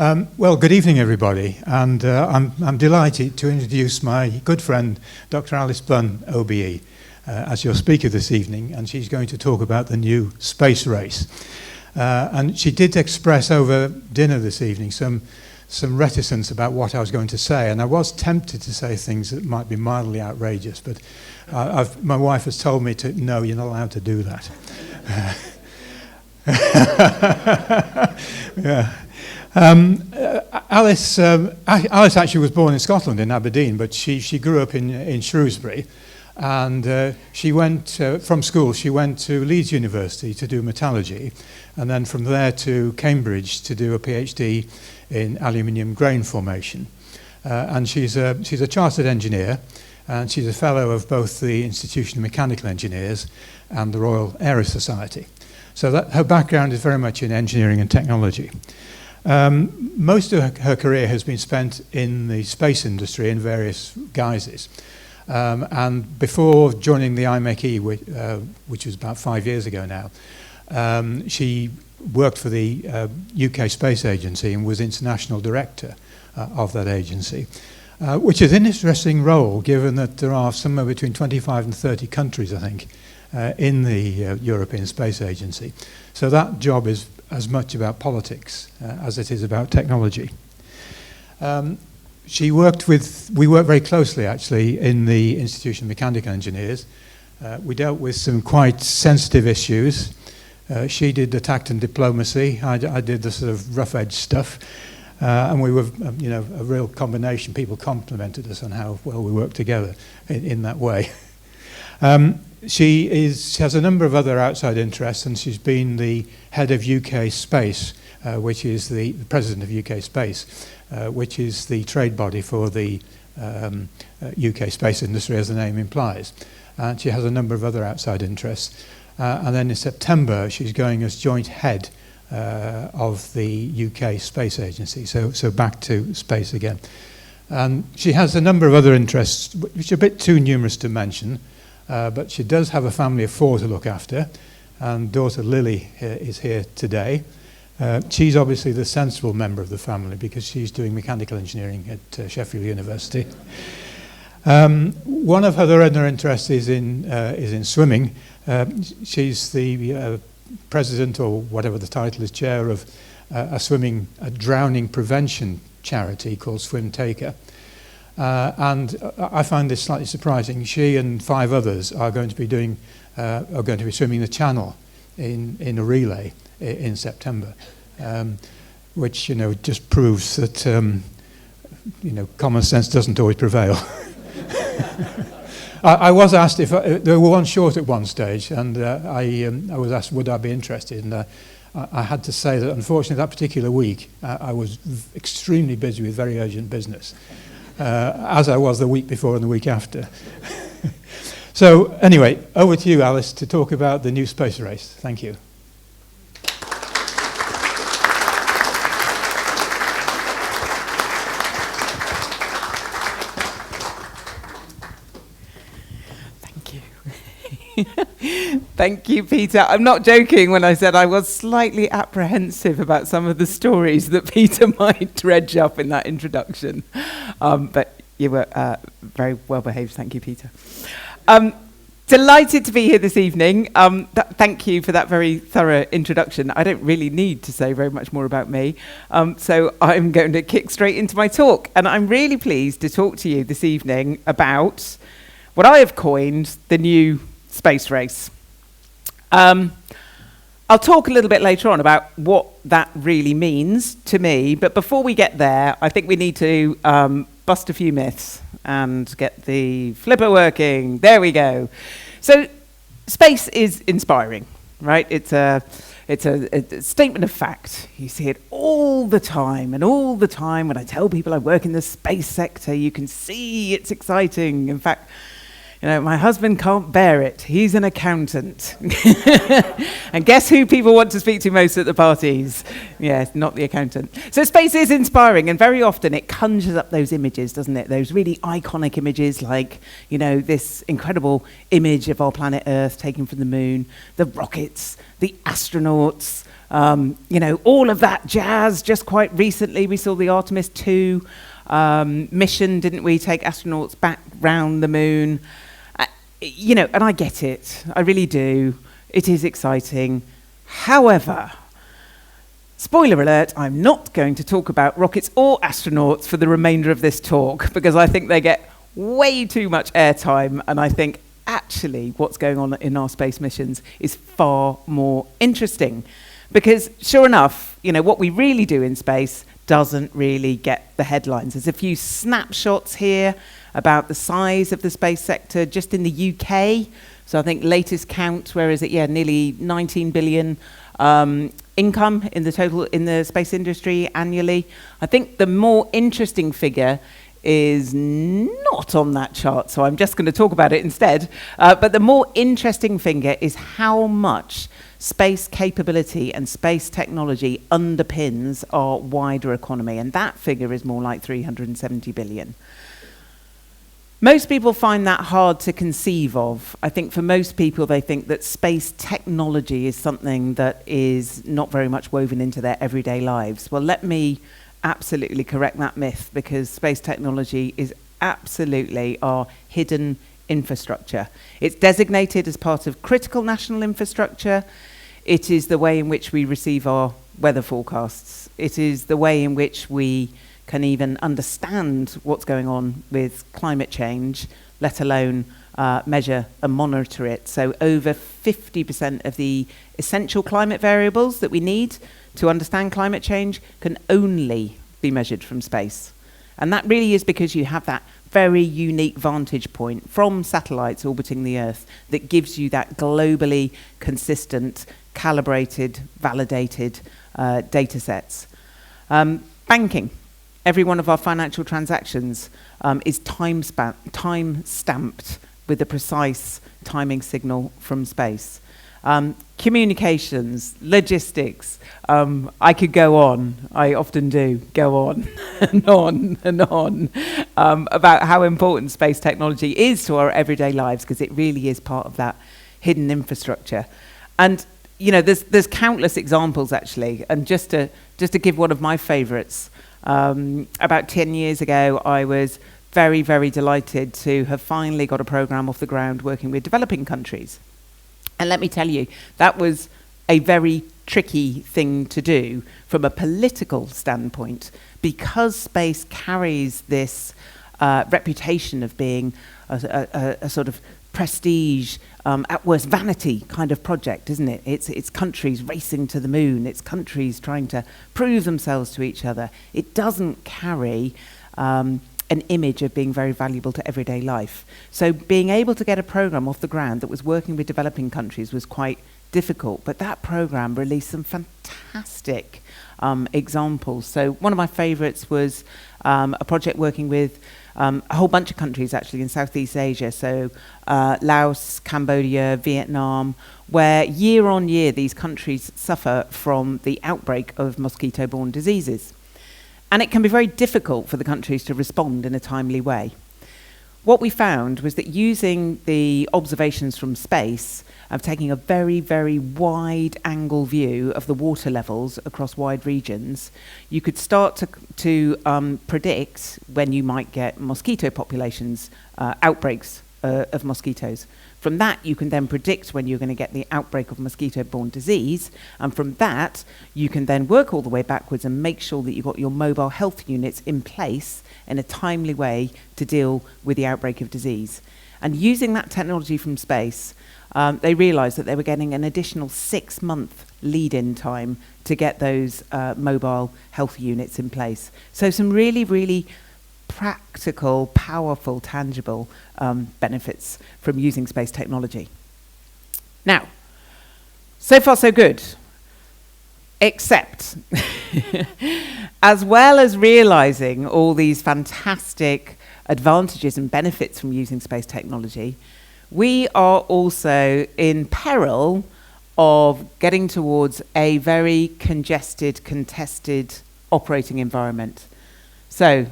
Well, good evening, everybody, and I'm delighted to introduce my good friend, Dr. Alice Bunn, OBE, as your speaker this evening, and she's going to talk about the new space race. And she did express over dinner this evening some reticence about what I was going to say, and I was tempted to say things that might be mildly outrageous, but my wife has told me no, you're not allowed to do that. Yeah. Alice actually was born in Scotland, in Aberdeen, but she grew up in Shrewsbury, and she went from school. She went to Leeds University to do metallurgy, and then from there to Cambridge to do a PhD in aluminium grain formation. And she's a chartered engineer, and she's a fellow of both the Institution of Mechanical Engineers and the Royal Aero Society. So that her background is very much in engineering and technology. Most of her career has been spent in the space industry in various guises. And before joining the IMechE, which was about 5 years ago now, she worked for the UK Space Agency and was international director of that agency, which is an interesting role given that there are somewhere between 25 and 30 countries, I think, in the European Space Agency. So that job is as much about politics as it is about technology. We worked very closely actually in the Institution of Mechanical Engineers. We dealt with some quite sensitive issues. She did the tact and diplomacy. I did the sort of rough edge stuff. And we were, a real combination. People complimented us on how well we worked together in that way. She has a number of other outside interests, and she's been the head of UK Space, which is the president of UK Space, which is the trade body for the UK space industry, as the name implies. And she has a number of other outside interests. And then in September, she's going as joint head of the UK Space Agency, so back to space again. And she has a number of other interests, which are a bit too numerous to mention. But she does have a family of 4 to look after, and daughter Lily is here today. She's obviously the sensible member of the family because she's doing mechanical engineering at Sheffield University. One of her other interests is in swimming. She's the president, or whatever the title is, chair of a drowning prevention charity called Swim Taker. And I find this slightly surprising. She and 5 others are going to be swimming the Channel in a relay in September, which just proves that common sense doesn't always prevail. I was asked if they were one short at one stage, and I was asked would I be interested, and I had to say that unfortunately that particular week I was extremely busy with very urgent business. As I was the week before and the week after. So anyway, over to you, Alice, to talk about the new space race. Thank you. Thank you. Thank you, Peter. I'm not joking when I said I was slightly apprehensive about some of the stories that Peter might dredge up in that introduction. But you were very well behaved. Thank you, Peter. Delighted to be here this evening. Thank you for that very thorough introduction. I don't really need to say very much more about me. So I'm going to kick straight into my talk. And I'm really pleased to talk to you this evening about what I have coined the new space race. I'll talk a little bit later on about what that really means to me, but before we get there, I think we need to bust a few myths and get the flipper working. There we go. So space is inspiring, right? It's a statement of fact. You see it all the time, and all the time when I tell people I work in the space sector, you can see it's exciting. In fact, my husband can't bear it. He's an accountant. And guess who people want to speak to most at the parties? Yes, not the accountant. So space is inspiring, and very often it conjures up those images, doesn't it? Those really iconic images like, this incredible image of our planet Earth taken from the moon, the rockets, the astronauts, all of that jazz. Just quite recently, we saw the Artemis 2 mission, didn't we? Take astronauts back round the moon. And I get it. I really do. It is exciting. However, spoiler alert, I'm not going to talk about rockets or astronauts for the remainder of this talk, because I think they get way too much airtime, and I think actually what's going on in our space missions is far more interesting. Because sure enough, what we really do in space doesn't really get the headlines. There's a few snapshots here about the size of the space sector just in the UK. So I think latest count, where is it? Yeah, nearly 19 billion income in the total in the space industry annually. I think the more interesting figure is not on that chart, so I'm just going to talk about it instead. But the more interesting figure is how much space capability and space technology underpins our wider economy, and that figure is more like 370 billion. Most people find that hard to conceive of. I think for most people, they think that space technology is something that is not very much woven into their everyday lives. Well, let me absolutely correct that myth, because space technology is absolutely our hidden infrastructure. It's designated as part of critical national infrastructure. It is the way in which we receive our weather forecasts. It is the way in which we can even understand what's going on with climate change, let alone measure and monitor it. So over 50% of the essential climate variables that we need to understand climate change can only be measured from space. And that really is because you have that very unique vantage point from satellites orbiting the Earth that gives you that globally consistent, calibrated, validated data sets. Banking. Every one of our financial transactions is time-stamped with a precise timing signal from space. Communications, logistics, I could go on, I often do go on and on and on about how important space technology is to our everyday lives, because it really is part of that hidden infrastructure. And there's countless examples actually, and just to give one of my favorites, about 10 years ago, I was very, very delighted to have finally got a program off the ground working with developing countries. And let me tell you, that was a very tricky thing to do from a political standpoint, because space carries this reputation of being a sort of prestige, at worst vanity kind of project, isn't it? It's countries racing to the moon. It's countries trying to prove themselves to each other. It doesn't carry an image of being very valuable to everyday life. So being able to get a program off the ground that was working with developing countries was quite difficult. But that program released some fantastic examples. So one of my favorites was a project working with a whole bunch of countries actually in Southeast Asia, so Laos, Cambodia, Vietnam, where year on year these countries suffer from the outbreak of mosquito-borne diseases. And it can be very difficult for the countries to respond in a timely way. What we found was that using the observations from space, of taking a very, very wide angle view of the water levels across wide regions, you could start to predict when you might get mosquito populations, outbreaks of mosquitoes. From that, you can then predict when you're going to get the outbreak of mosquito-borne disease, and from that, you can then work all the way backwards and make sure that you've got your mobile health units in place in a timely way to deal with the outbreak of disease. And using that technology from space, they realised that they were getting an additional 6-month lead-in time to get those mobile health units in place. So some really, really practical, powerful, tangible benefits from using space technology. Now, so far so good, except as well as realizing all these fantastic advantages and benefits from using space technology, we are also in peril of getting towards a very congested, contested operating environment. So,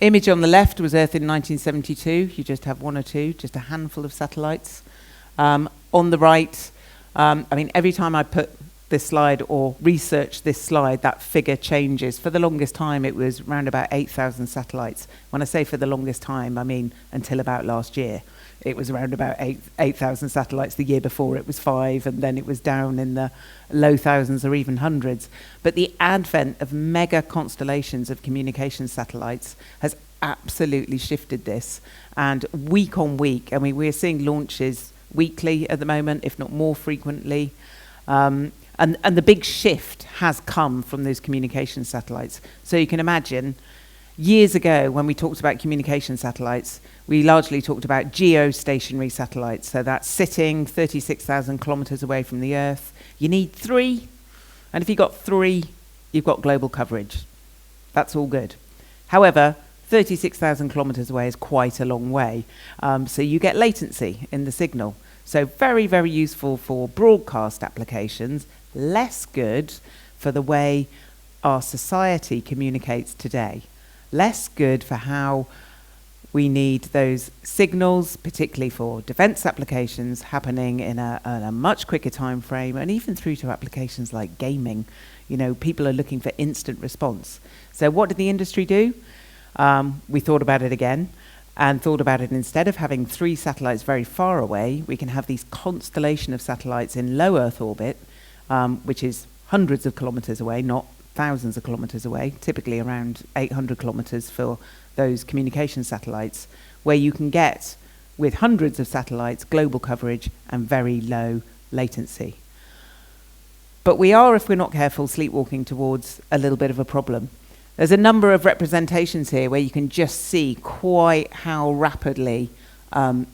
image on the left was Earth in 1972. You just have one or two, just a handful of satellites. On the right, I mean, every time I put this slide or research this slide, that figure changes. For the longest time, it was around about 8,000 satellites. When I say for the longest time, I mean until about last year. It was around about 8,000 satellites. The year before it was 5, and then it was down in the low thousands or even hundreds. But the advent of mega constellations of communication satellites has absolutely shifted this. And week on week, I mean, we're seeing launches weekly at the moment, if not more frequently. And the big shift has come from those communication satellites. So you can imagine, years ago when we talked about communication satellites, we largely talked about geostationary satellites. So that's sitting 36,000 kilometers away from the Earth. You need 3, and if you've got 3, you've got global coverage. That's all good. However, 36,000 kilometers away is quite a long way. So you get latency in the signal. So very, very useful for broadcast applications, less good for the way our society communicates today. Less good for how we need those signals, particularly for defense applications, happening in a much quicker time frame, and even through to applications like gaming. You know, people are looking for instant response. So what did the industry do? We thought about it again. And thought about it, instead of having 3 satellites very far away, we can have these constellation of satellites in low Earth orbit, which is hundreds of kilometers away, not thousands of kilometers away, typically around 800 kilometers for those communication satellites, where you can get, with hundreds of satellites, global coverage and very low latency. But we are, if we're not careful, sleepwalking towards a little bit of a problem. There's a number of representations here where you can just see quite how rapidly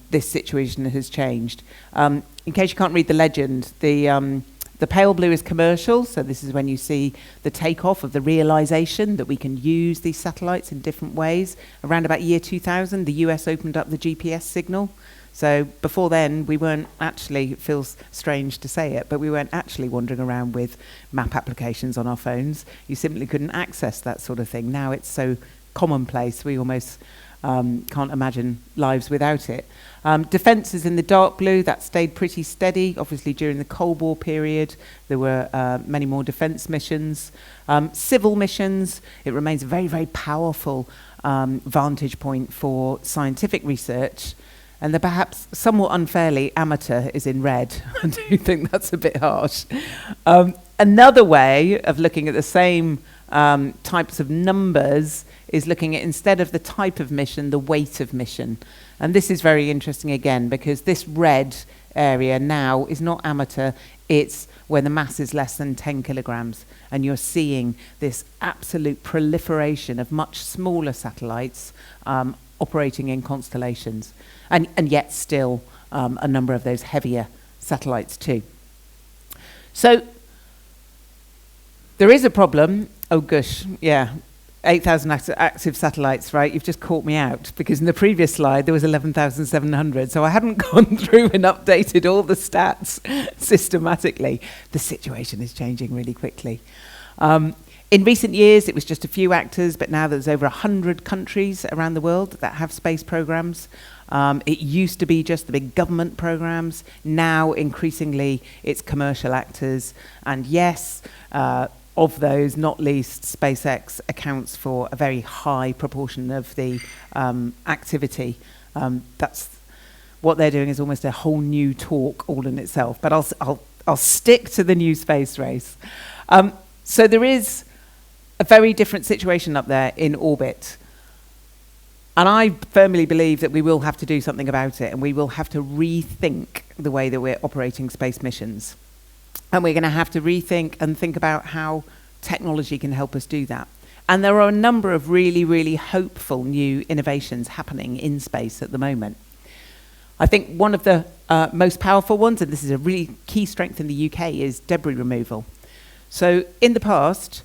this situation has changed. In case you can't read the legend, the pale blue is commercial, so this is when you see the takeoff of the realization that we can use these satellites in different ways. Around about year 2000, the US opened up the GPS signal. So before then, we weren't actually, it feels strange to say it, but we weren't actually wandering around with map applications on our phones. You simply couldn't access that sort of thing. Now it's so commonplace, we almost can't imagine lives without it. Defence is in the dark blue. That stayed pretty steady. Obviously, during the Cold War period, there were many more defence missions. Civil missions, it remains a very, very powerful vantage point for scientific research. And the perhaps somewhat unfairly amateur is in red. I do think that's a bit harsh. Another way of looking at the same types of numbers is looking at, instead of the type of mission, the weight of mission. And this is very interesting again, because this red area now is not amateur, it's where the mass is less than 10 kilograms. And you're seeing this absolute proliferation of much smaller satellites operating in constellations. And yet still a number of those heavier satellites too. So there is a problem. Oh gosh, yeah, 8,000 active satellites, right? You've just caught me out, because in the previous slide there was 11,700. So I hadn't gone through and updated all the stats systematically. The situation is changing really quickly. In recent years, it was just a few actors, but now there's over 100 countries around the world that have space programs. It used to be just the big government programs. Now, increasingly, it's commercial actors. And yes, of those, not least, SpaceX accounts for a very high proportion of the activity. That's what they're doing is almost a whole new talk all in itself. But I'll stick to the new space race. So there is a very different situation up there in orbit. And I firmly believe that we will have to do something about it, and we will have to rethink the way that we're operating space missions. And we're going to have to rethink and think about how technology can help us do that. And there are a number of really, really hopeful new innovations happening in space at the moment. I think one of the most powerful ones, and this is a really key strength in the UK, is debris removal. So in the past,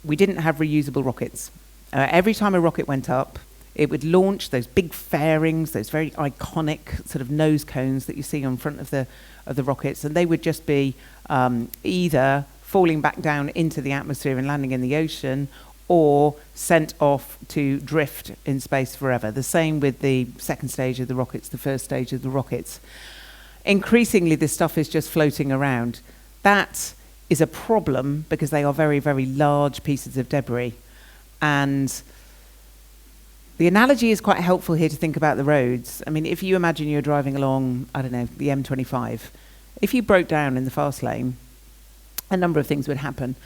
we didn't have reusable rockets. Every time a rocket went up, it would launch those big fairings, those very iconic sort of nose cones that you see on front of the rockets, and they would just be either falling back down into the atmosphere and landing in the ocean, or sent off to drift in space forever. The same with the second stage of the rockets, the first stage of the rockets. increasingly this stuff is just floating around. That is a problem because they are very, very large pieces of debris. And the analogy is quite helpful here to think about the roads. I mean, if you imagine you're driving along, I don't know, the M25, if you broke down in the fast lane, a number of things would happen.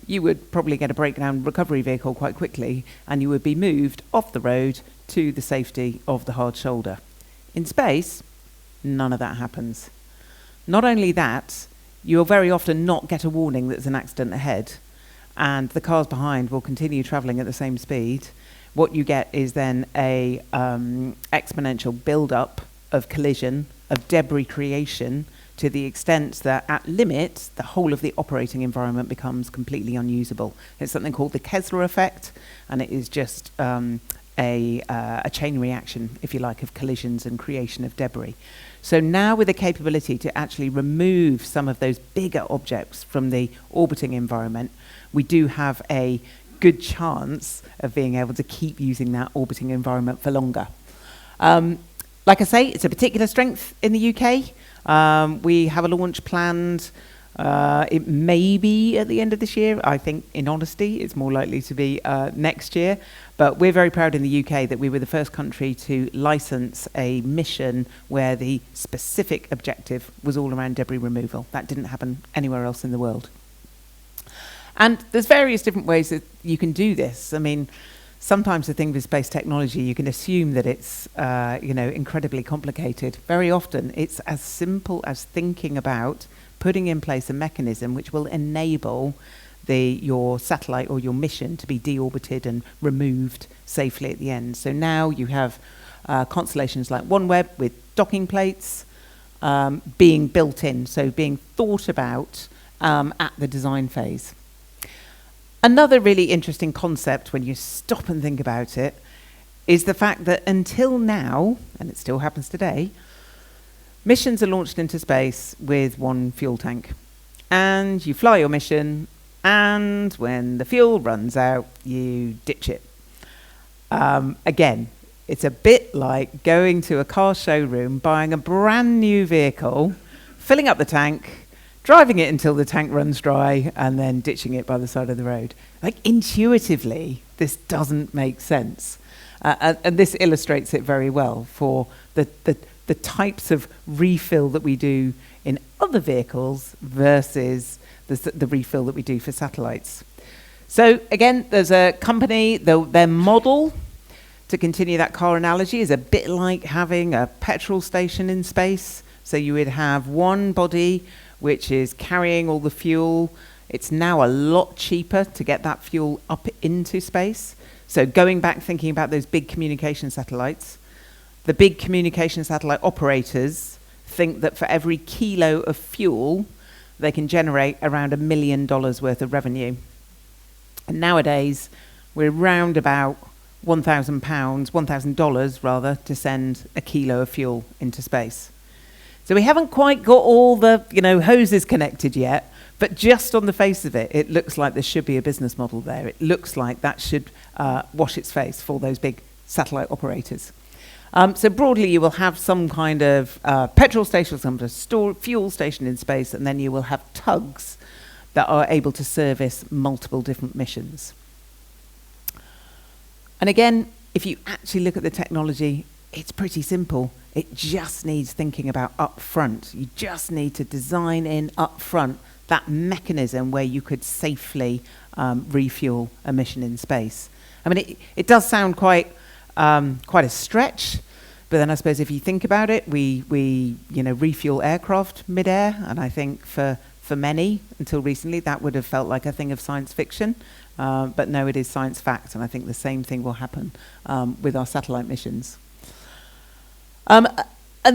You would probably get a breakdown recovery vehicle quite quickly, and you would be moved off the road to the safety of the hard shoulder. In space, none of that happens. Not only that, you'll very often not get a warning that there's an accident ahead, and the cars behind will continue travelling at the same speed. What you get is then a exponential build-up of collision, of debris creation, to the extent that at limit, the whole of the operating environment becomes completely unusable. It's something called the Kessler effect, and it is just a chain reaction, if you like, of collisions and creation of debris. So now with the capability to actually remove some of those bigger objects from the orbiting environment, we do have a good chance of being able to keep using that orbiting environment for longer. Like I say, it's a particular strength in the UK. We have a launch planned. It may be at the end of this year. I think, in honesty, it's more likely to be next year. But we're very proud in the UK that we were the first country to license a mission where the specific objective was all around debris removal. That didn't happen anywhere else in the world. And there's various different ways that you can do this. I mean, sometimes the thing with space technology, you can assume that it's incredibly complicated. Very often, it's as simple as thinking about putting in place a mechanism which will enable your satellite or your mission to be deorbited and removed safely at the end. So now you have constellations like OneWeb with docking plates being built in, so being thought about at the design phase. Another really interesting concept when you stop and think about it is the fact that until now, and it still happens today, missions are launched into space with one fuel tank. And you fly your mission, and when the fuel runs out, you ditch it. Again, it's a bit like going to a car showroom, buying a brand new vehicle, filling up the tank, driving it until the tank runs dry, and then ditching it by the side of the road. Like, intuitively, this doesn't make sense. And this illustrates it very well for the types of refill that we do in other vehicles versus the refill that we do for satellites. So again, there's a company, their model, to continue that car analogy, is a bit like having a petrol station in space. So you would have one body which is carrying all the fuel. It's now a lot cheaper to get that fuel up into space. So going back, thinking about those big communication satellites, the big communication satellite operators think that for every kilo of fuel, they can generate around $1 million worth of revenue. And nowadays, we're around about $1,000 rather, to send a kilo of fuel into space. So we haven't quite got all the hoses connected yet, but just on the face of it, it looks like there should be a business model there. It looks like that should wash its face for those big satellite operators. So broadly, you will have some kind of petrol station, some kind of fuel station in space, and then you will have tugs that are able to service multiple different missions. And again, if you actually look at the technology, it's pretty simple. It just needs thinking about up front. You just need to design in up front that mechanism where you could safely refuel a mission in space. I mean, it does sound quite a stretch, but then I suppose if you think about it, we refuel aircraft mid-air, and I think for many, until recently, that would have felt like a thing of science fiction. But no, it is science fact, and I think the same thing will happen with our satellite missions. And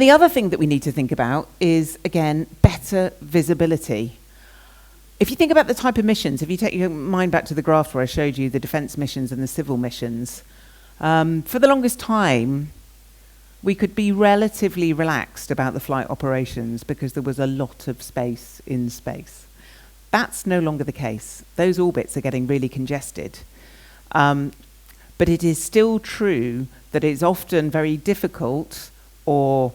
the other thing that we need to think about is, again, better visibility. If you think about the type of missions, if you take your mind back to the graph where I showed you the defence missions and the civil missions, for the longest time, we could be relatively relaxed about the flight operations because there was a lot of space in space. That's no longer the case. Those orbits are getting really congested. But it is still true that it's often very difficult or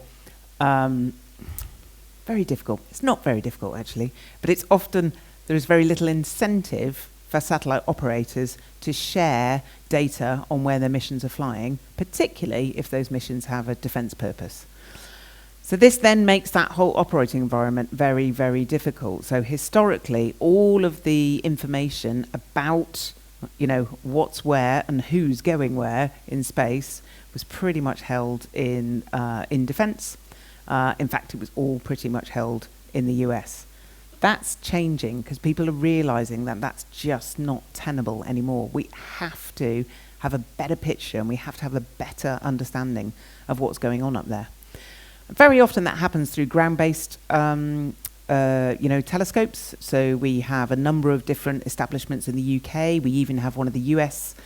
Very difficult. It's not very difficult, actually, but it's often, there is very little incentive for satellite operators to share data on where their missions are flying, particularly if those missions have a defence purpose. So this then makes that whole operating environment very, very difficult. So historically, all of the information about, what's where and who's going where in space was pretty much held in defence. In fact, it was all pretty much held in the US. That's changing because people are realising that that's just not tenable anymore. We have to have a better picture and we have to have a better understanding of what's going on up there. Very often that happens through ground-based telescopes. So we have a number of different establishments in the UK. We even have one of the US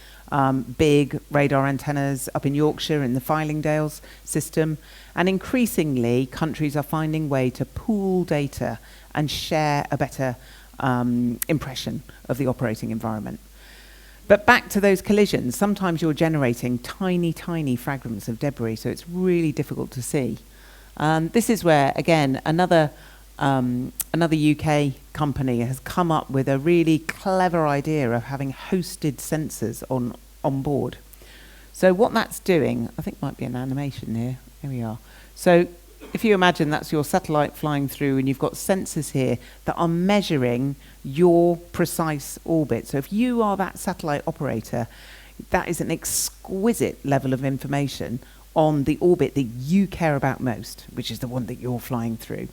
big radar antennas up in Yorkshire in the Fylingdales system. And increasingly, countries are finding a way to pool data and share a better impression of the operating environment. But back to those collisions, sometimes you're generating tiny, tiny fragments of debris, so it's really difficult to see. This is where, again, another UK company has come up with a really clever idea of having hosted sensors on board. So what that's doing, I think might be an animation here. Here we are. So if you imagine that's your satellite flying through and you've got sensors here that are measuring your precise orbit. So if you are that satellite operator, that is an exquisite level of information on the orbit that you care about most, which is the one that you're flying through.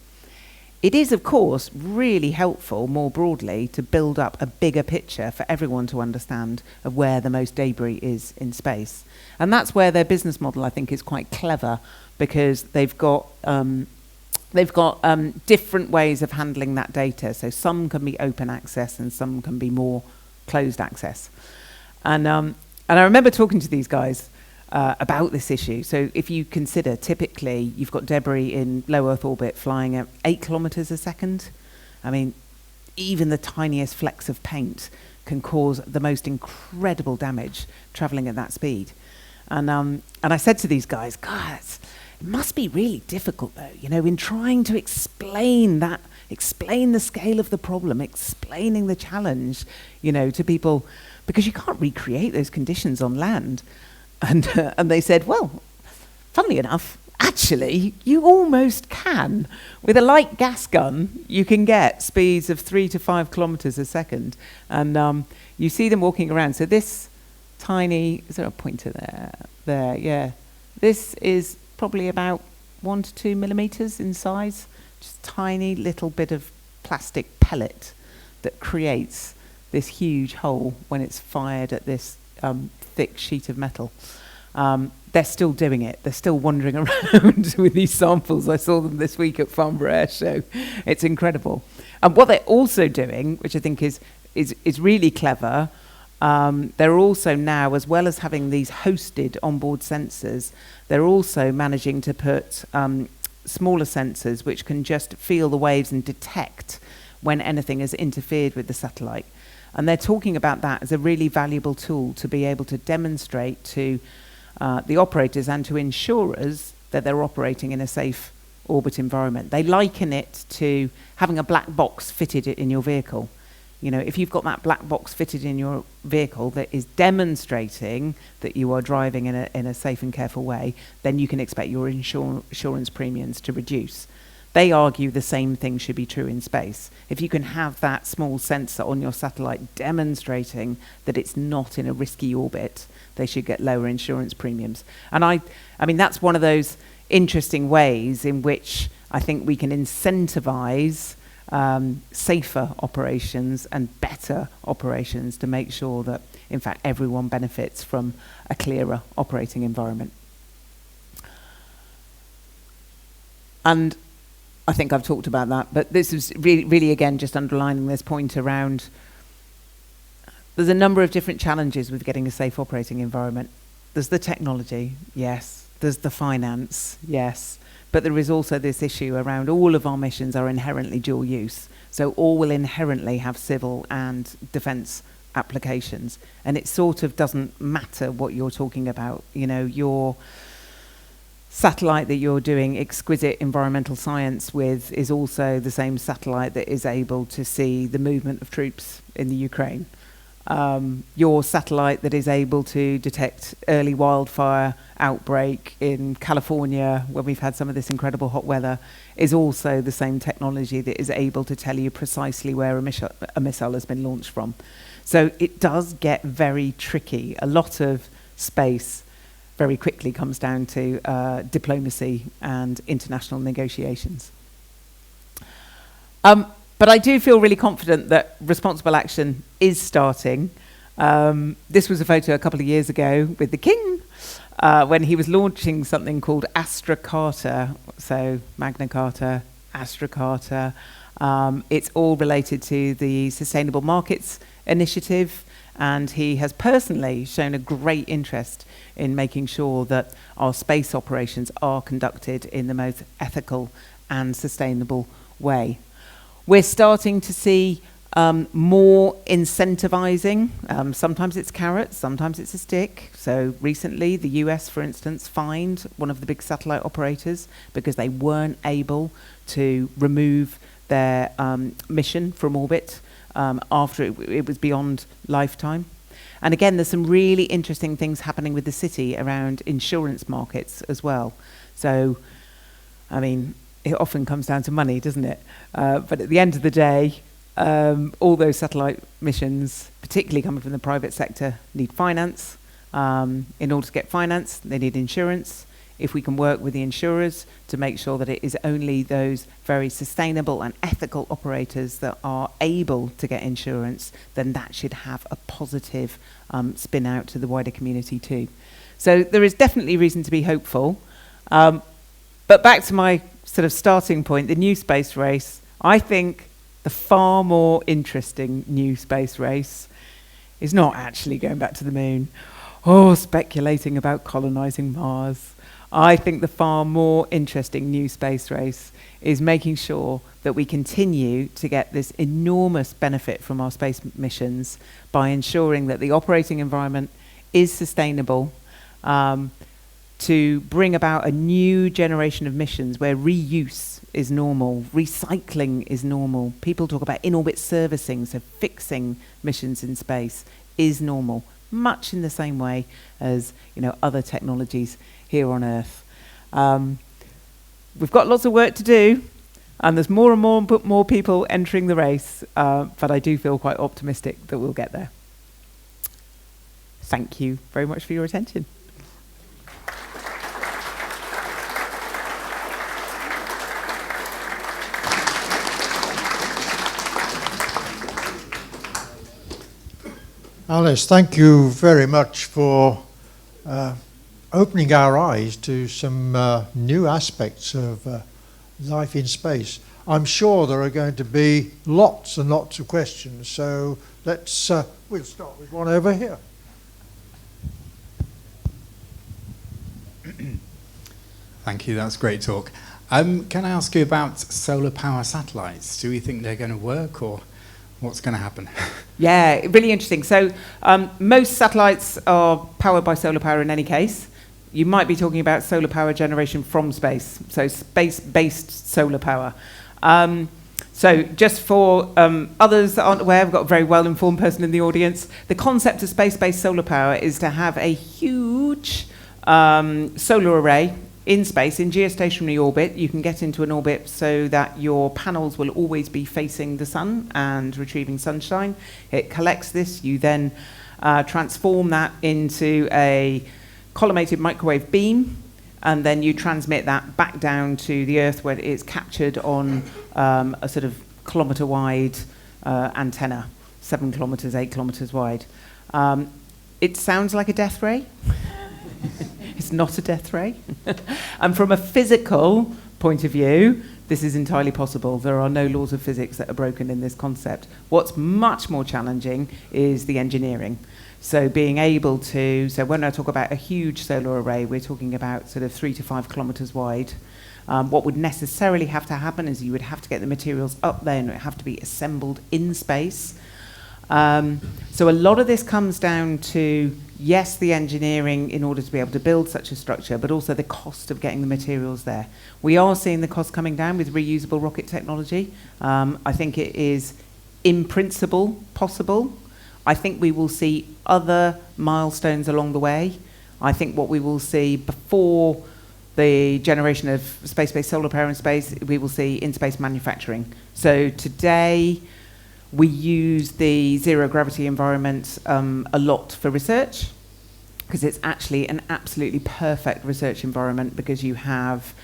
It is, of course, really helpful more broadly to build up a bigger picture for everyone to understand of where the most debris is in space. And that's where their business model, I think, is quite clever, because they've got different ways of handling that data. So some can be open access and some can be more closed access. And I remember talking to these guys about this issue. So if you consider, typically, you've got debris in low Earth orbit flying at 8 kilometers a second. I mean, even the tiniest flecks of paint can cause the most incredible damage traveling at that speed. And I said to these guys, guys, it must be really difficult, though, in trying to explain the scale of the problem, explaining the challenge, to people, because you can't recreate those conditions on land. And they said, well, funnily enough, actually, you almost can. With a light gas gun, you can get speeds of 3 to 5 kilometers a second. And you see them walking around. So this tiny, is there a pointer there? There, yeah. This is probably about 1 to 2 millimeters in size. Just tiny little bit of plastic pellet that creates this huge hole when it's fired at this thick sheet of metal. They're still doing it. They're still wandering around with these samples. I saw them this week at Farnborough Air Show. It's incredible. And what they're also doing, which I think is really clever, they're also now, as well as having these hosted onboard sensors, they're also managing to put smaller sensors which can just feel the waves and detect when anything has interfered with the satellite. And they're talking about that as a really valuable tool to be able to demonstrate to the operators and to insurers that they're operating in a safe orbit environment. They liken it to having a black box fitted in your vehicle. If you've got that black box fitted in your vehicle that is demonstrating that you are driving in a safe and careful way, then you can expect your insurance premiums to reduce. They argue the same thing should be true in space. If you can have that small sensor on your satellite demonstrating that it's not in a risky orbit, they should get lower insurance premiums. And I mean, that's one of those interesting ways in which I think we can incentivize safer operations and better operations to make sure that, in fact, everyone benefits from a clearer operating environment. And I think I've talked about that, but this is really, again, just underlining this point around there's a number of different challenges with getting a safe operating environment. There's the technology, yes. There's the finance, yes. But there is also this issue around all of our missions are inherently dual use. So all will inherently have civil and defence applications. And it sort of doesn't matter what you're talking about. Your satellite that you're doing exquisite environmental science with is also the same satellite that is able to see the movement of troops in the Ukraine. Your satellite that is able to detect early wildfire outbreak in California when we've had some of this incredible hot weather is also the same technology that is able to tell you precisely where a missile has been launched from. So it does get very tricky. A lot of space very quickly comes down to diplomacy and international negotiations. But I do feel really confident that responsible action is starting. This was a photo a couple of years ago with the King when he was launching something called Astra Carta. So Magna Carta, Astra Carta. It's all related to the Sustainable Markets Initiative, and he has personally shown a great interest in making sure that our space operations are conducted in the most ethical and sustainable way. We're starting to see more incentivizing. Sometimes it's carrots, sometimes it's a stick. So recently, the US, for instance, fined one of the big satellite operators because they weren't able to remove their mission from orbit after it was beyond lifetime. And again, there's some really interesting things happening with the city around insurance markets as well. So, I mean, it often comes down to money, doesn't it? But at the end of the day, all those satellite missions, particularly coming from the private sector, need finance. In order to get finance, they need insurance. If we can work with the insurers to make sure that it is only those very sustainable and ethical operators that are able to get insurance, then that should have a positive spin out to the wider community too. So there is definitely reason to be hopeful. But back to my sort of starting point, the new space race, I think the far more interesting new space race is not actually going back to the moon or speculating about colonizing Mars. I think the far more interesting new space race is making sure that we continue to get this enormous benefit from our space missions by ensuring that the operating environment is sustainable, to bring about a new generation of missions where reuse is normal, recycling is normal. People talk about in-orbit servicing, so fixing missions in space is normal, much in the same way as other technologies here on Earth. We've got lots of work to do, and there's more and more people entering the race, but I do feel quite optimistic that we'll get there. Thank you very much for your attention. Alice, thank you very much for opening our eyes to some new aspects of life in space. I'm sure there are going to be lots and lots of questions, so we'll start with one over here. Thank you, that's a great talk. Can I ask you about solar power satellites? Do we think they're going to work, or what's going to happen? Yeah, really interesting. So most satellites are powered by solar power in any case. You might be talking about solar power generation from space, so space-based solar power. So just for others that aren't aware, we've got a very well-informed person in the audience. The concept of space-based solar power is to have a huge solar array in space, in geostationary orbit. You can get into an orbit so that your panels will always be facing the sun and retrieving sunshine. It collects this. You then transform that into a collimated microwave beam, and then you transmit that back down to the Earth where it's captured on a sort of kilometre-wide antenna, 7 kilometres, 8 kilometres wide. It sounds like a death ray. It's not a death ray. And from a physical point of view, this is entirely possible. There are no laws of physics that are broken in this concept. What's much more challenging is the engineering. So being able to, so when I talk about a huge solar array, we're talking about sort of 3 to 5 kilometres wide. What would necessarily have to happen is you would have to get the materials up there and it would have to be assembled in space. So a lot of this comes down to, yes, the engineering in order to be able to build such a structure, but also the cost of getting the materials there. We are seeing the cost coming down with reusable rocket technology. I think it is, in principle, possible. I think we will see other milestones along the way. I think what we will see before the generation of space-based solar power in space, we will see in-space manufacturing. So today, we use the zero-gravity environment a lot for research, because it's actually an absolutely perfect research environment, because you have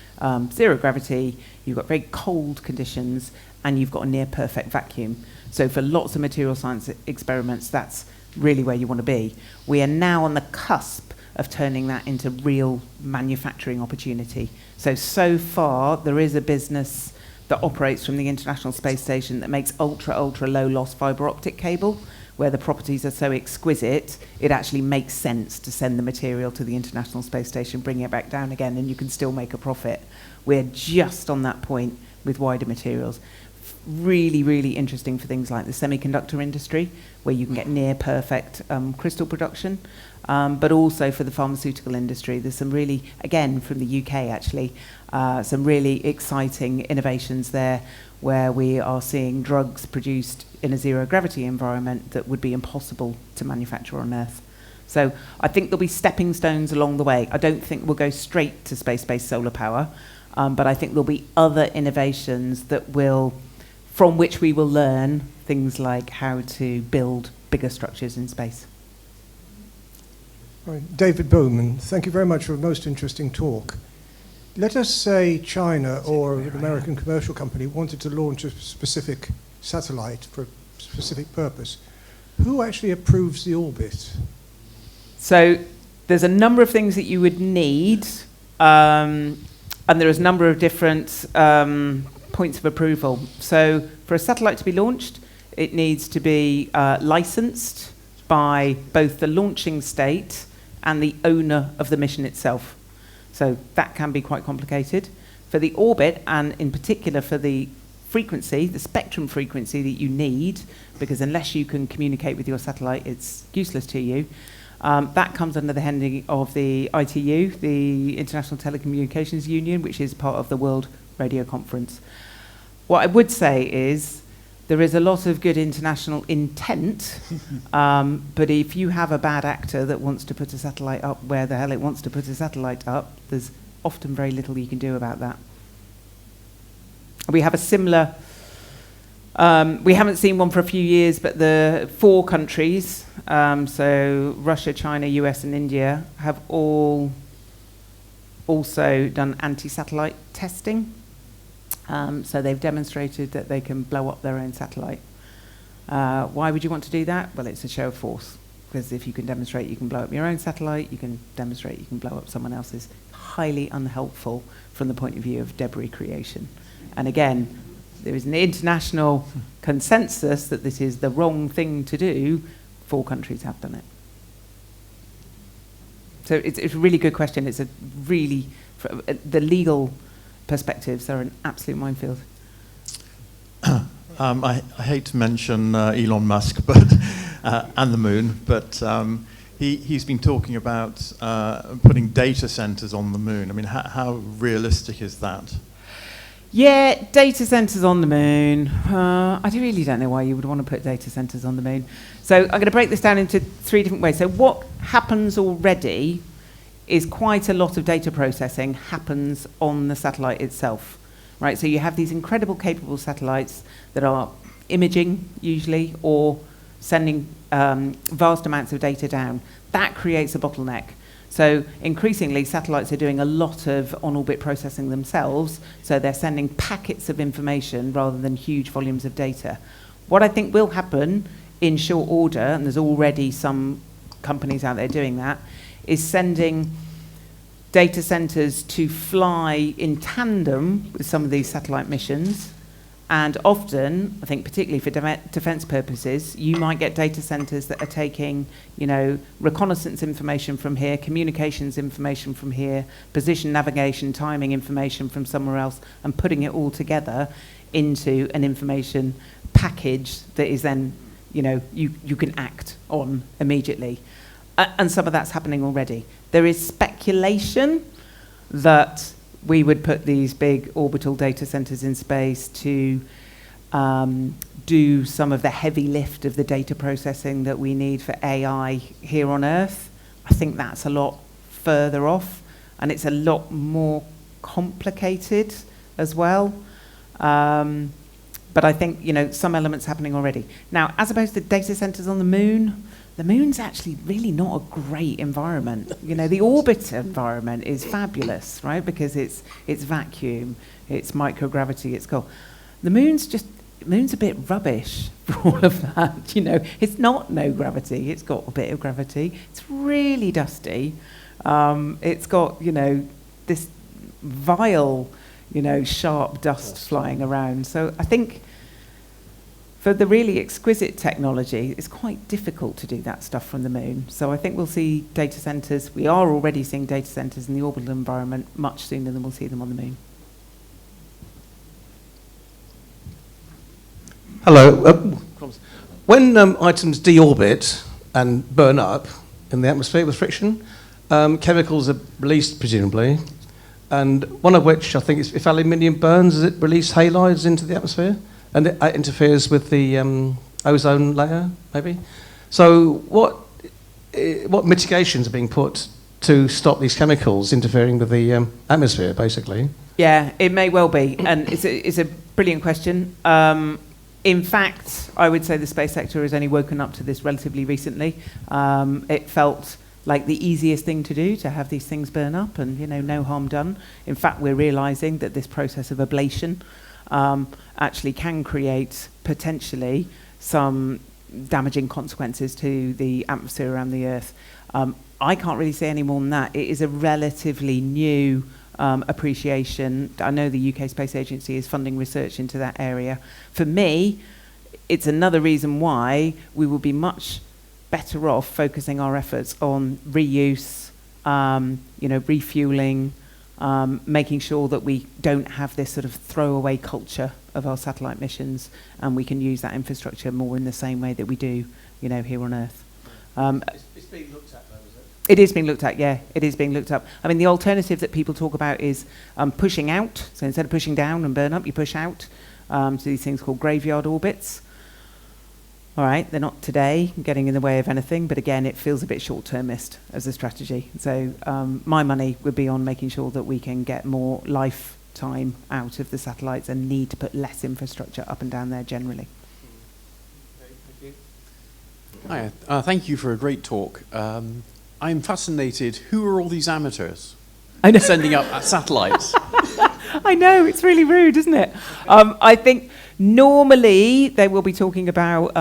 zero gravity, you've got very cold conditions, and you've got a near-perfect vacuum. So for lots of material science experiments, that's really where you want to be. We are now on the cusp of turning that into real manufacturing opportunity. So far, there is a business that operates from the International Space Station that makes ultra low loss fiber optic cable, where the properties are so exquisite, it actually makes sense to send the material to the International Space Station, bring it back down again, and you can still make a profit. We're just on that point with wider materials. Really interesting for things like the semiconductor industry, where you can get near perfect crystal production, but also for the pharmaceutical industry. There's some really, again, from the UK actually, some really exciting innovations there, where we are seeing drugs produced in a zero-gravity environment that would be impossible to manufacture on Earth. So I think there'll be stepping stones along the way. I don't think we'll go straight to space-based solar power, but I think there'll be other innovations that will, from which we will learn things like how to build bigger structures in space. Right. David Bowman, thank you very much for a most interesting talk. Let us say China or an American commercial company wanted to launch a specific satellite for a specific purpose. Who actually approves the orbit? So there's a number of things that you would need, and there's a number of different points of approval. So for a satellite to be launched, it needs to be licensed by both the launching state and the owner of the mission itself. So that can be quite complicated. For the orbit, and in particular for the frequency, the spectrum frequency that you need, because unless you can communicate with your satellite, it's useless to you, that comes under the heading of the ITU, the International Telecommunications Union, which is part of the World Radio Conference. What I would say is there is a lot of good international intent, but if you have a bad actor that wants to put a satellite up where the hell it wants to put a satellite up, there's often very little you can do about that. We have a similar, we haven't seen one for a few years, but the 4 countries, so Russia, China, US and India, have all also done anti-satellite testing. So they've demonstrated that they can blow up their own satellite. Why would you want to do that? Well, it's a show of force. Because if you can demonstrate you can blow up your own satellite, you can demonstrate you can blow up someone else's. Highly unhelpful from the point of view of debris creation. And again, there is an international consensus that this is the wrong thing to do. 4 countries have done it. So it's a really good question. It's a really, the legal perspectives are an absolute minefield. I hate to mention Elon Musk, but and the moon, but he's been talking about putting data centers on the moon. I mean, how realistic is that? Yeah, data centers on the moon. I really don't know why you would want to put data centers on the moon. So I'm going to break this down into 3 different ways. So what happens already is quite a lot of data processing happens on the satellite itself, right? So you have these incredible capable satellites that are imaging usually or sending vast amounts of data down. That creates a bottleneck. So increasingly satellites are doing a lot of on-orbit processing themselves, so they're sending packets of information rather than huge volumes of data. What I think will happen in short order, and there's already some companies out there doing that, is sending data centers to fly in tandem with some of these satellite missions. And often, I think particularly for defense purposes, you might get data centers that are taking, reconnaissance information from here, communications information from here, position, navigation, timing information from somewhere else, and putting it all together into an information package that is then you can act on immediately. And some of that's happening already. There is speculation that we would put these big orbital data centers in space to do some of the heavy lift of the data processing that we need for AI here on Earth. I think that's a lot further off, and it's a lot more complicated as well. But I think, some elements happening already. Now, as opposed to data centers on the moon's actually really not a great environment. The orbit environment is fabulous, right? Because it's vacuum, it's microgravity, it's cold. The moon's a bit rubbish for all of that. It's not no gravity. It's got a bit of gravity. It's really dusty. It's got, this vile, sharp dust flying around. So I think for the really exquisite technology, it's quite difficult to do that stuff from the moon. So I think we'll see data centers. We are already seeing data centers in the orbital environment much sooner than we'll see them on the moon. Hello. When items deorbit and burn up in the atmosphere with friction, chemicals are released, presumably, and one of which, I think, is if aluminium burns, does it release halides into the atmosphere? And it interferes with the ozone layer, maybe? So what mitigations are being put to stop these chemicals interfering with the atmosphere, basically? Yeah, it may well be, and it's a brilliant question. In fact, I would say the space sector has only woken up to this relatively recently. It felt like the easiest thing to do to have these things burn up and, no harm done. In fact, we're realizing that this process of ablation actually can create potentially some damaging consequences to the atmosphere around the Earth. I can't really say any more than that. It is a relatively new appreciation. I know the UK Space Agency is funding research into that area. For me, it's another reason why we will be much better off focusing our efforts on reuse, refueling, making sure that we don't have this sort of throwaway culture of our satellite missions, and we can use that infrastructure more in the same way that we do, here on Earth. It's being looked at, though, is it? It is being looked at, yeah. It is being looked at. I mean, the alternative that people talk about is pushing out. So instead of pushing down and burn up, you push out to these things called graveyard orbits. All right, they're not today getting in the way of anything, but again, it feels a bit short-termist as a strategy. So my money would be on making sure that we can get more lifetime out of the satellites and need to put less infrastructure up and down there generally. Okay, thank you. Hi, thank you for a great talk. I'm fascinated. Who are all these amateurs I know. sending up satellites? I know, it's really rude, isn't it? I think normally they will be talking about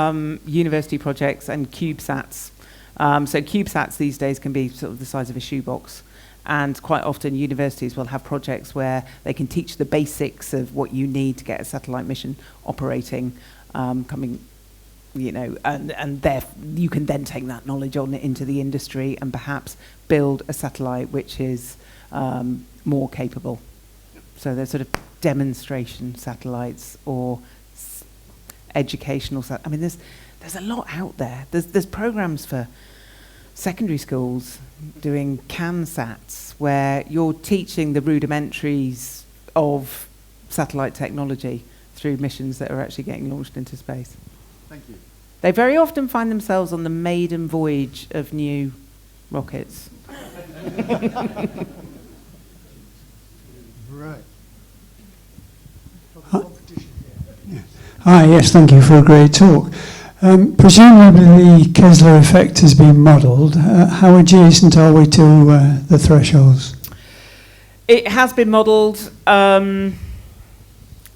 university projects and CubeSats. So CubeSats these days can be sort of the size of a shoebox. And quite often universities will have projects where they can teach the basics of what you need to get a satellite mission operating, and there you can then take that knowledge on into the industry and perhaps build a satellite which is more capable. So there's sort of demonstration satellites or educational I mean, there's a lot out there. There's programs for secondary schools doing CANSATs where you're teaching the rudimentaries of satellite technology through missions that are actually getting launched into space. Thank you. They very often find themselves on the maiden voyage of new rockets. Right. Hi, yes, thank you for a great talk. Presumably the Kessler effect has been modelled. How adjacent are we to the thresholds? It has been modelled, and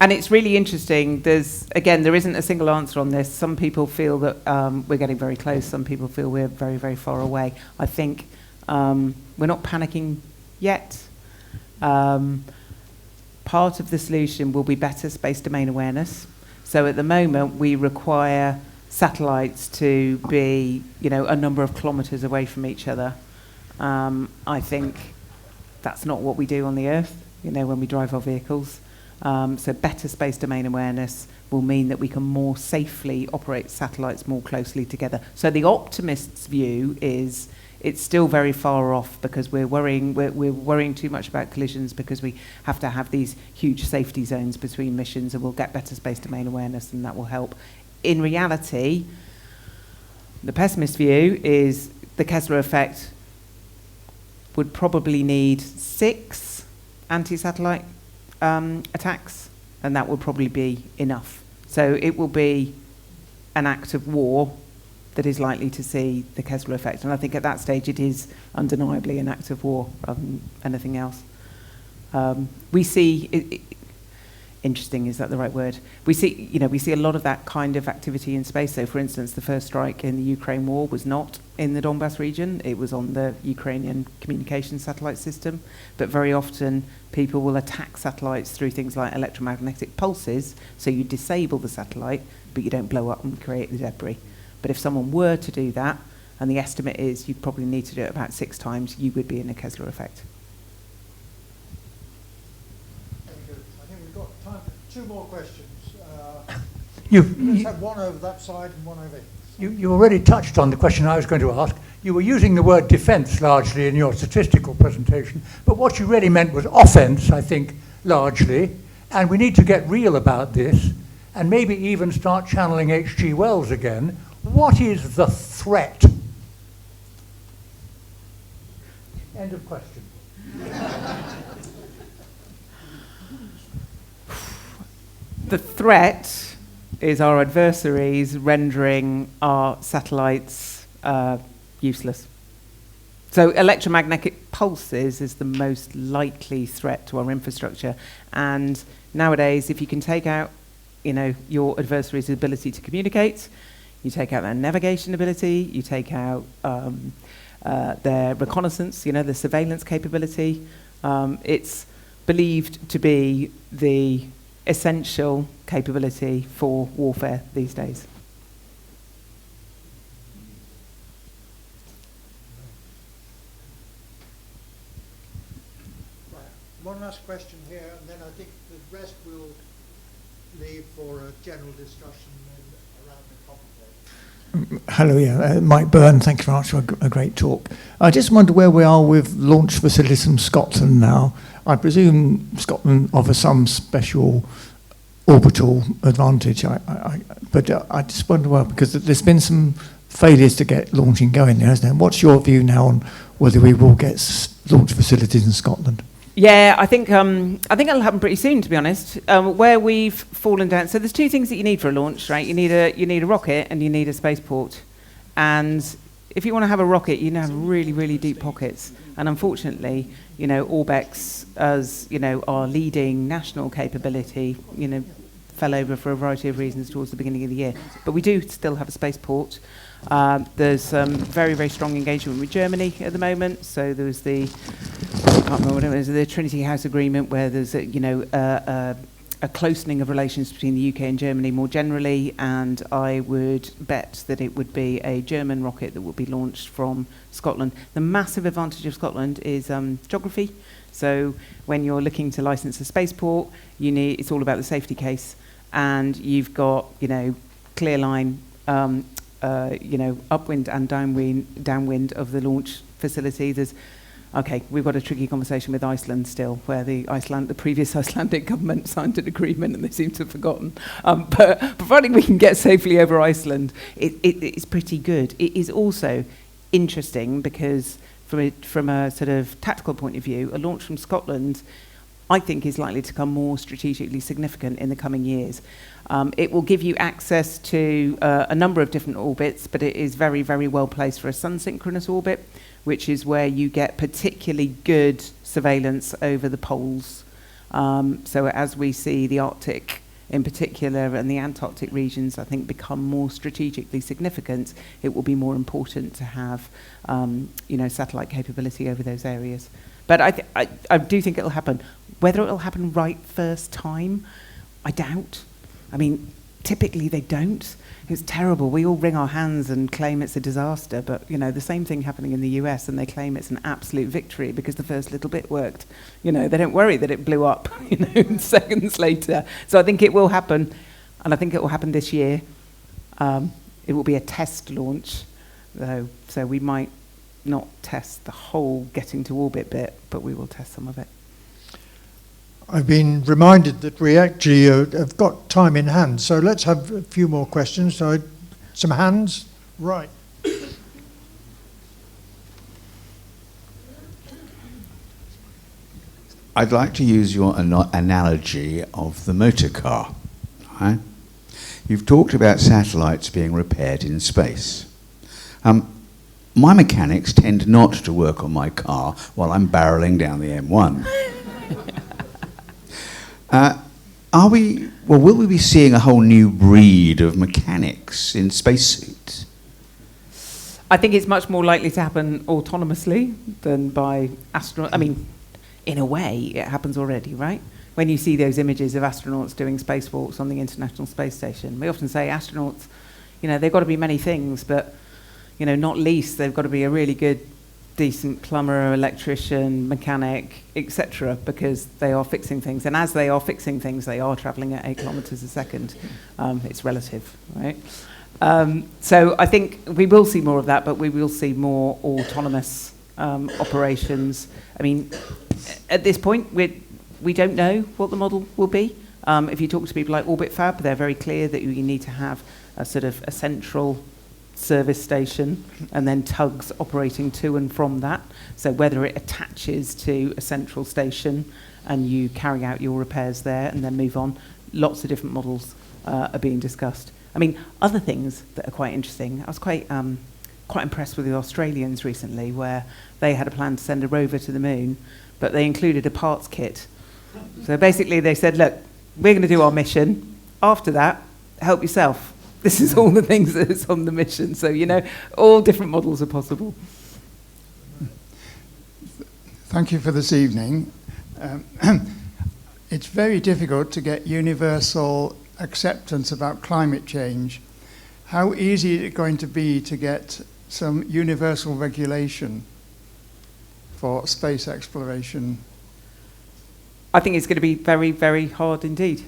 it's really interesting. There isn't a single answer on this. Some people feel that we're getting very close. Some people feel we're very, very far away. I think we're not panicking yet. Part of the solution will be better space domain awareness. So at the moment, we require satellites to be, a number of kilometres away from each other. I think that's not what we do on the Earth, when we drive our vehicles. So better space domain awareness, will mean that we can more safely operate satellites more closely together. So the optimist's view is it's still very far off because we're worrying too much about collisions because we have to have these huge safety zones between missions, and we'll get better space domain awareness, and that will help. In reality, the pessimist view is the Kessler effect would probably need 6 anti-satellite attacks, and that would probably be enough. So it will be an act of war that is likely to see the Kessler effect. And I think at that stage it is undeniably an act of war rather than anything else. We see, interesting, is that the right word? We see a lot of that kind of activity in space. So for instance, the first strike in the Ukraine war was not in the Donbass region, it was on the Ukrainian communication satellite system. But very often people will attack satellites through things like electromagnetic pulses, so you disable the satellite, but you don't blow up and create the debris. But if someone were to do that, and the estimate is you'd probably need to do it about 6 times, you would be in a Kessler effect. Very good. I think we've got time for 2 more questions. You Let's have one over that side and one over here. You already touched on the question I was going to ask. You were using the word defence largely in your statistical presentation, but what you really meant was offence, I think, largely, and we need to get real about this and maybe even start channeling H.G. Wells again. What is the threat? End of question. The threat is our adversaries rendering our satellites useless. So electromagnetic pulses is the most likely threat to our infrastructure. And nowadays, if you can take out, your adversary's ability to communicate, you take out their navigation ability, you take out their reconnaissance, the surveillance capability. It's believed to be the essential capability for warfare these days. Right. One last question here, and then I think the rest will leave for a general discussion around the coffee table. Hello, yeah, Mike Byrne, thank you very much for a great talk. I just wonder where we are with launch facilities from Scotland now. I presume Scotland offers some special orbital advantage, but I just wonder, well, because there's been some failures to get launching going there, hasn't there? What's your view now on whether we will get launch facilities in Scotland? Yeah, I think it'll happen pretty soon, to be honest. Where we've fallen down, so there's 2 things that you need for a launch, right? You need a rocket and you need a spaceport. And if you want to have a rocket, you need to have really, really deep pockets. And unfortunately, Orbex, as our leading national capability, fell over for a variety of reasons towards the beginning of the year. But we do still have a spaceport. There's very, very strong engagement with Germany at the moment. So there was I can't remember what it was, the Trinity House Agreement, where there's a closening of relations between the UK and Germany more generally, and I would bet that it would be a German rocket that would be launched from Scotland. The massive advantage of Scotland is geography. So when you're looking to license a spaceport, it's all about the safety case, and you've got clear line, upwind and downwind of the launch facility. We've got a tricky conversation with Iceland still, where the previous Icelandic government signed an agreement and they seem to have forgotten. But providing we can get safely over Iceland, it's pretty good. It is also interesting because from a sort of tactical point of view, a launch from Scotland, I think, is likely to become more strategically significant in the coming years. It will give you access to a number of different orbits, but it is very, very well placed for a sun-synchronous orbit, which is where you get particularly good surveillance over the poles. So as we see the Arctic in particular and the Antarctic regions, I think, become more strategically significant, it will be more important to have satellite capability over those areas. But I do think it'll happen. Whether it'll happen right first time, I doubt. I mean, typically they don't. It's terrible. We all wring our hands and claim it's a disaster, but the same thing happening in the US, and they claim it's an absolute victory because the first little bit worked. They don't worry that it blew up, seconds later. So I think it will happen. and I think it will happen this year. It will be a test launch, though, so we might not test the whole getting to orbit bit, but we will test some of it. I've been reminded that we actually have got time in hand, so let's have a few more questions. So, some hands? Right. I'd like to use your analogy of the motor car. Right? You've talked about satellites being repaired in space. My mechanics tend not to work on my car while I'm barreling down the M1. Will we be seeing a whole new breed of mechanics in spacesuits? I think it's much more likely to happen autonomously than by astronauts. I mean, in a way, it happens already, right? When you see those images of astronauts doing spacewalks on the International Space Station, we often say astronauts, they've got to be many things, but, not least, they've got to be a really good, decent plumber, electrician, mechanic, etc., because they are fixing things. And as they are fixing things, they are traveling at 8 kilometers a second. It's relative, right? So I think we will see more of that, but we will see more autonomous operations. I mean, at this point, we don't know what the model will be. If you talk to people like Orbit Fab, they're very clear that you need to have a sort of a central service station and then tugs operating to and from that. So whether it attaches to a central station and you carry out your repairs there and then move on, lots of different models are being discussed. I mean, other things that are quite interesting, I was quite impressed with the Australians recently, where they had a plan to send a rover to the moon, but they included a parts kit. So basically they said, look, we're going to do our mission. After that, help yourself. This is all the things that's on the mission. So, all different models are possible. Thank you for this evening. It's very difficult to get universal acceptance about climate change. How easy is it going to be to get some universal regulation for space exploration? I think it's going to be very, very hard indeed.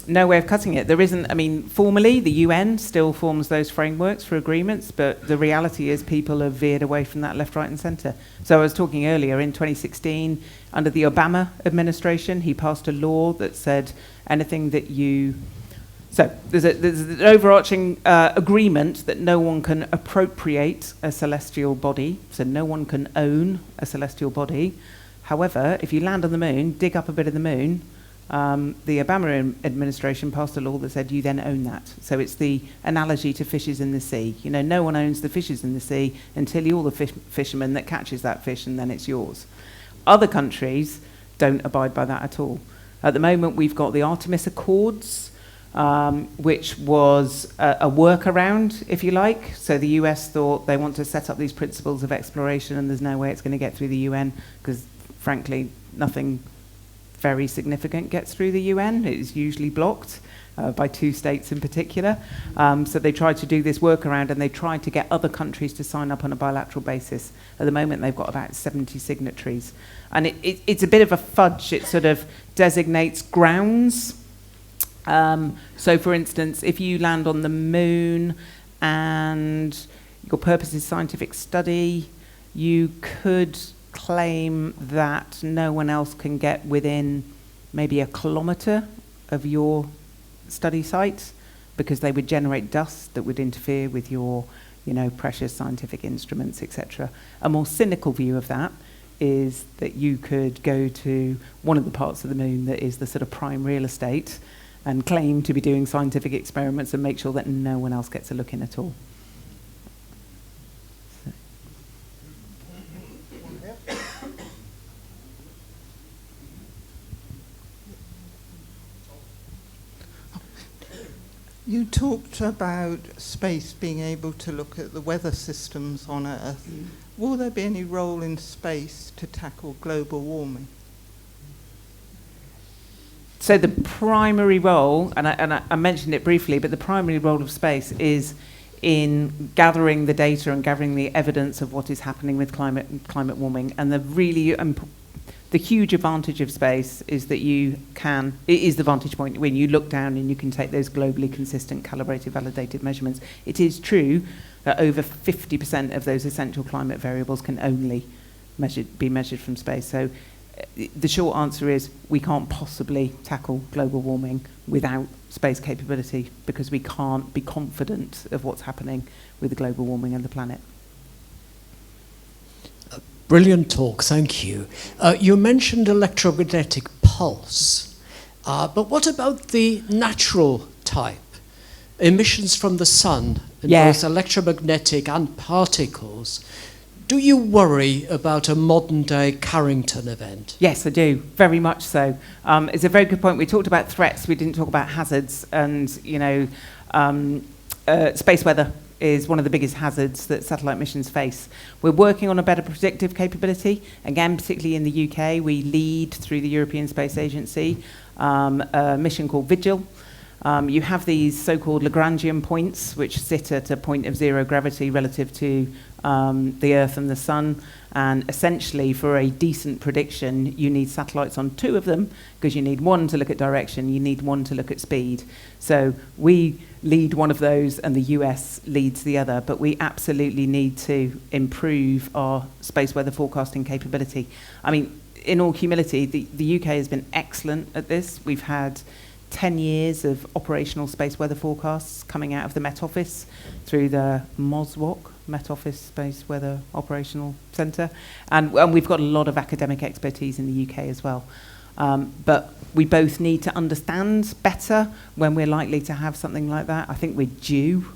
No way of cutting it. There isn't, formally, the UN still forms those frameworks for agreements, but the reality is people have veered away from that left, right, and centre. So I was talking earlier, in 2016, under the Obama administration, he passed a law that said anything that you... So there's an overarching agreement that no one can appropriate a celestial body, so no one can own a celestial body. However, if you land on the moon, dig up a bit of the moon, the Obama administration passed a law that said you then own that. So it's the analogy to fishes in the sea. No one owns the fishes in the sea until you're the fisherman that catches that fish, and then it's yours. Other countries don't abide by that at all. At the moment, we've got the Artemis Accords, which was a workaround, if you like. So the US thought they want to set up these principles of exploration, and there's no way it's going to get through the UN, because frankly, nothing very significant gets through the UN. It is usually blocked by 2 states in particular. So they tried to do this workaround, and they tried to get other countries to sign up on a bilateral basis. At the moment, they've got about 70 signatories. And it's a bit of a fudge. It sort of designates grounds. So, for instance, if you land on the moon and your purpose is scientific study, you could claim that no one else can get within maybe 1 kilometre of your study site, because they would generate dust that would interfere with your, precious scientific instruments, etc. A more cynical view of that is that you could go to one of the parts of the moon that is the sort of prime real estate and claim to be doing scientific experiments and make sure that no one else gets a look in at all. You talked about space being able to look at the weather systems on Earth. Will there be any role in space to tackle global warming? So the primary role, and I mentioned it briefly, but the primary role of space is in gathering the data and gathering the evidence of what is happening with climate warming. And the the huge advantage of space is that it is the vantage point when you look down and you can take those globally consistent, calibrated, validated measurements. It is true that over 50% of those essential climate variables can only be measured from space. So the short answer is we can't possibly tackle global warming without space capability, because we can't be confident of what's happening with the global warming of the planet. Brilliant talk, thank you. You mentioned electromagnetic pulse, but what about the natural type? Emissions from the sun, in both electromagnetic and particles. Do you worry about a modern-day Carrington event? Yes, I do, very much so. It's a very good point. We talked about threats, we didn't talk about hazards, and space weather is one of the biggest hazards that satellite missions face. We're working on a better predictive capability. Again, particularly in the UK, we lead through the European Space Agency a mission called Vigil. You have these so-called Lagrangian points, which sit at a point of zero gravity relative to the Earth and the Sun. And essentially, for a decent prediction, you need satellites on two of them, because you need one to look at direction, you need one to look at speed. So we lead one of those, and the US leads the other. But we absolutely need to improve our space weather forecasting capability. I mean, in all humility, the UK has been excellent at this. We've had 10 years of operational space weather forecasts coming out of the Met Office through the MOSWOC, Met Office Space Weather Operational Centre, and we've got a lot of academic expertise in the UK as well. But we both need to understand better when we're likely to have something like that. I think we're due.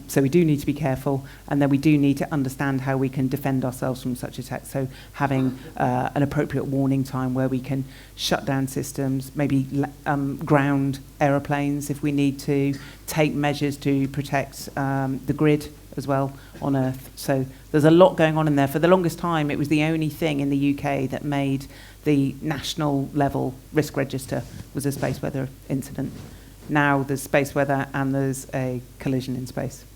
So we do need to be careful, and then we do need to understand how we can defend ourselves from such attacks. So having an appropriate warning time where we can shut down systems, maybe ground aeroplanes if we need to, take measures to protect the grid as well on Earth. So there's a lot going on in there. For the longest time, it was the only thing in the UK that made the national level risk register was a space weather incident. Now there's space weather and there's a collision in space.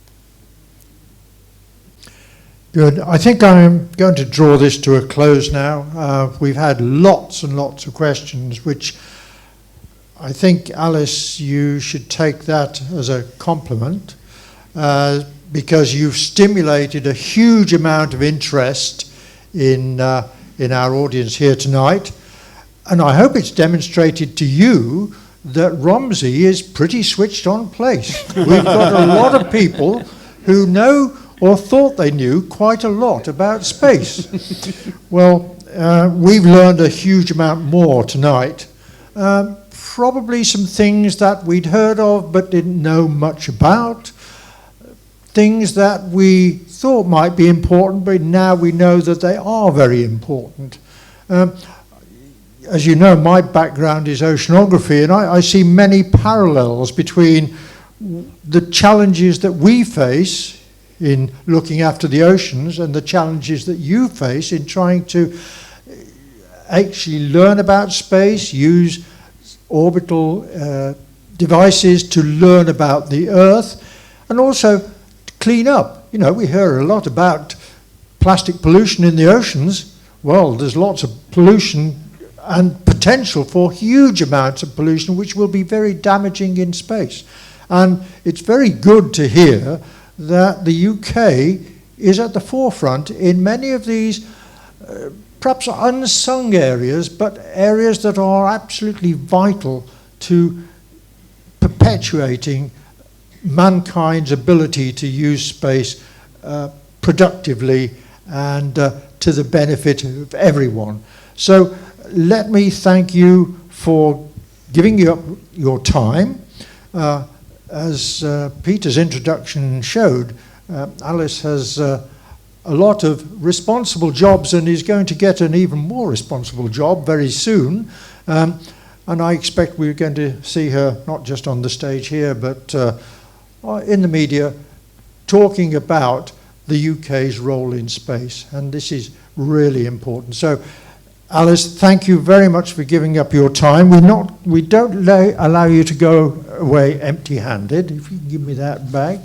Good. I think I'm going to draw this to a close now. We've had lots and lots of questions, which I think, Alice, you should take that as a compliment, because you've stimulated a huge amount of interest in our audience here tonight. And I hope it's demonstrated to you that Romsey is pretty switched on place. We've got a lot of people who know or thought they knew quite a lot about space. Well, we've learned a huge amount more tonight. Probably some things that we'd heard of but didn't know much about. Things that we thought might be important, but now we know that they are very important. As you know, my background is oceanography, and I see many parallels between the challenges that we face in looking after the oceans and the challenges that you face in trying to actually learn about space, use orbital devices to learn about the Earth, and also to clean up. You know, we hear a lot about plastic pollution in the oceans. Well, there's lots of pollution and potential for huge amounts of pollution, which will be very damaging in space. And it's very good to hear that the UK is at the forefront in many of these perhaps unsung areas, but areas that are absolutely vital to perpetuating mankind's ability to use space productively and to the benefit of everyone. So let me thank you for giving up your time. As Peter's introduction showed, Alice has a lot of responsible jobs and is going to get an even more responsible job very soon. And I expect we're going to see her not just on the stage here, but in the media, talking about the UK's role in space. And this is really important. So, Alice, thank you very much for giving up your time. We don't allow you to go away empty-handed. If you can give me that bag.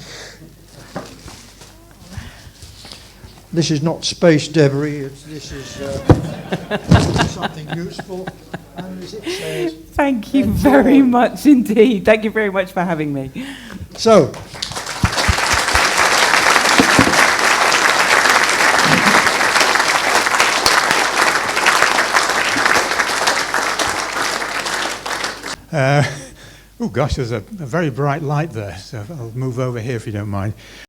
This is not space debris. This is something useful. And as it says, thank you very much indeed. Thank you very much for having me. So, oh gosh, there's a very bright light there, so I'll move over here if you don't mind.